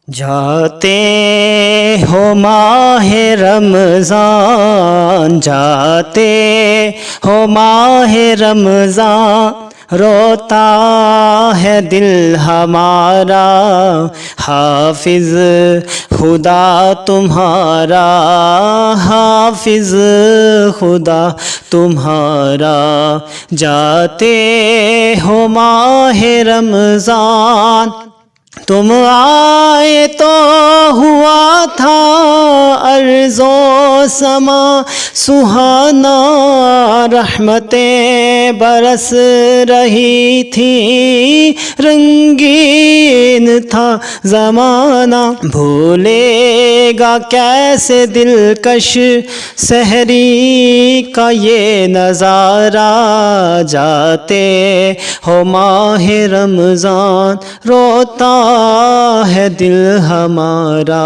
جاتے ہو ماہ رمضان، جاتے ہو ماہ رمضان، روتا ہے دل ہمارا، حافظ خدا تمہارا، حافظ خدا تمہارا۔ جاتے ہو ماہ رمضان، تم آئے تو ہوا تھا ارض و سما سہانا، رحمتیں برس رہی تھیں، رنگین تھا زمانہ۔ بھولے گا کیسے دلکش سحری کا یہ نظارہ، جاتے ہو ماہ رمضان، روتا ہے دل ہمارا۔